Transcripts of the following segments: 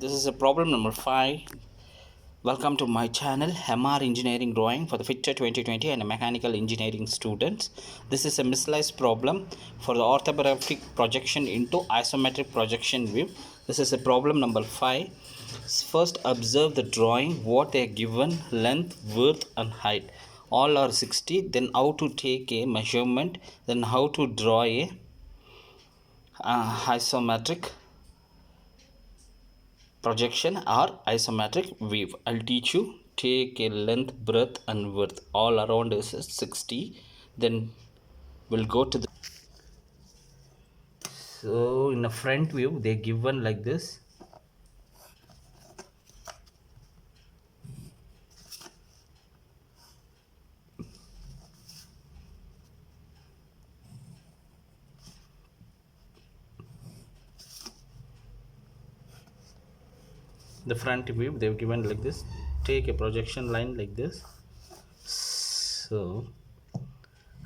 This is a problem number 5. Welcome to my channel MR Engineering Drawing for the FITTER 2020 and mechanical engineering students. This is a miscellaneous problem for the orthographic projection into isometric projection view. This is a problem number 5. First observe the drawing, what they are given, length, width and height. All are 60. Then how to take a measurement, then how to draw a isometric projection or isometric view. I'll teach you. Take a length, breadth and width. All around is 60. Then we'll go to the, so in a front view they're given like this. The front view they've given like this. Take a projection line like this. So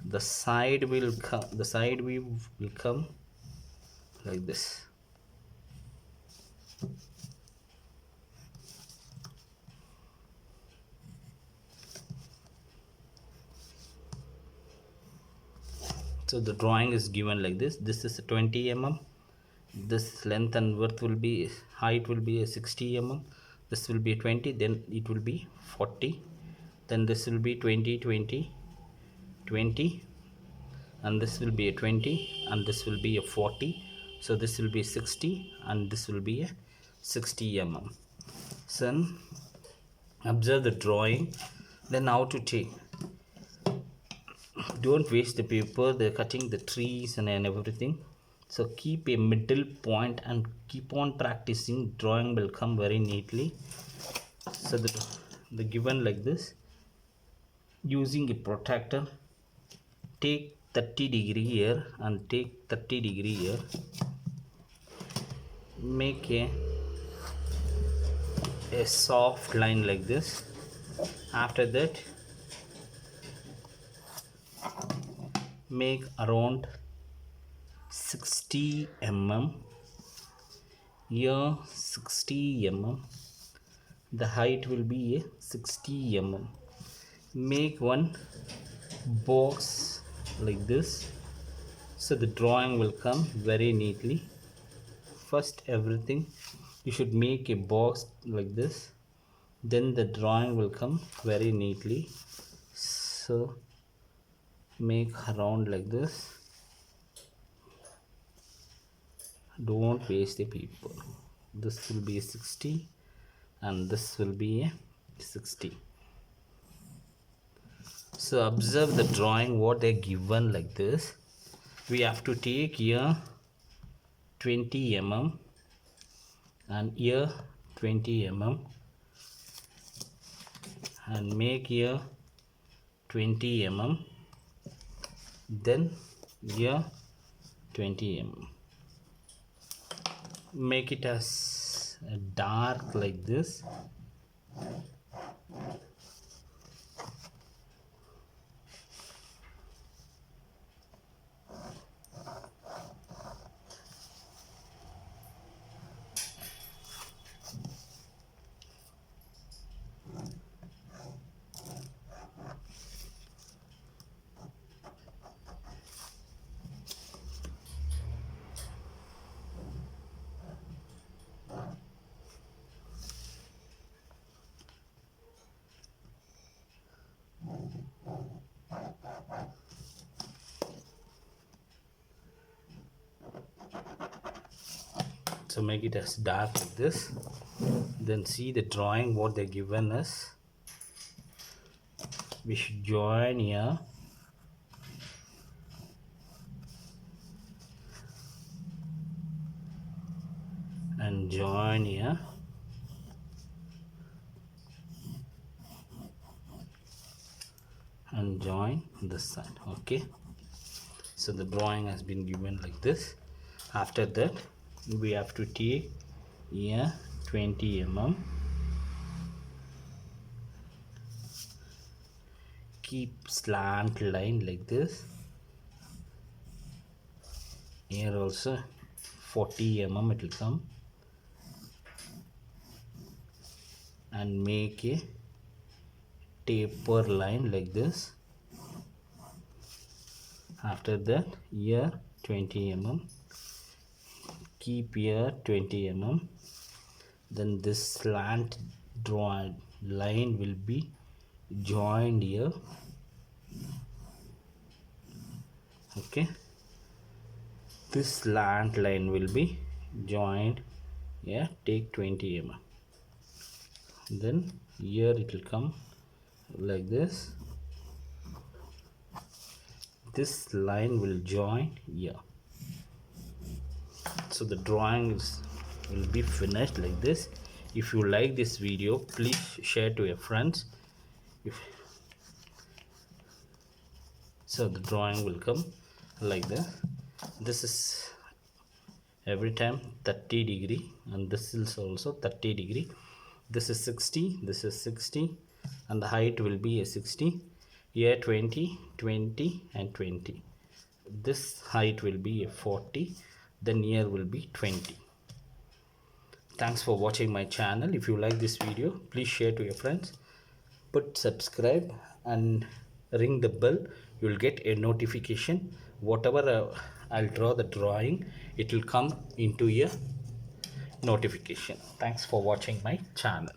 the side will come, the side view will come like this. So the drawing is given like this. This is 20 mm. This length and width will be, height will be a 60 mm. This will be 20, then it will be 40. Then this will be 20, 20, 20, and this will be a 20, and this will be a 40. So this will be 60, and this will be a 60 mm. So observe the drawing. Then how to take. Don't waste the paper. They're cutting the trees and everything. So keep a middle point and keep on practicing. Drawing will come very neatly. So the given like this. Using a protractor, take 30° here and take 30° here. Make a soft line like this. After that, make around 60 mm. Here 60 mm. The height will be a 60 mm. Make one box like this. So the drawing will come very neatly. First everything you should make a box like this, then the drawing will come very neatly. So make around like this. Don't waste the paper. This will be a 60 and this will be a 60. So observe the drawing, what they given like this. We have to take here 20 mm and here 20 mm and make here 20 mm, then here 20 mm. Make it as dark like this. So make it as dark like this. Then see the drawing, what they given us. We should join here and join here and join this side. Okay, so the drawing has been given like this. After that we have to take here 20 mm. Keep slant line like this. Here also 40 mm it will come. and make a taper line like this. After that, here 20 mm, keep here 20 mm, then this slant drawn line will be joined here. Okay, this slant line will be joined here. Take 20 mm, then here it will come like this. This line will join here. So the drawings will be finished like this. If you like this video, please share to your friends. If so, the drawing will come like this. This is every time 30°, and this is also 30°. This is 60, this is 60, and the height will be a 60. Here 20, 20 and 20. This height will be a 40, then here will be 20. Thanks for watching my channel. If you like this video, please share to your friends, put subscribe and ring the bell. You will get a notification. Whatever I'll draw the drawing, it will come into your notification. Thanks for watching my channel.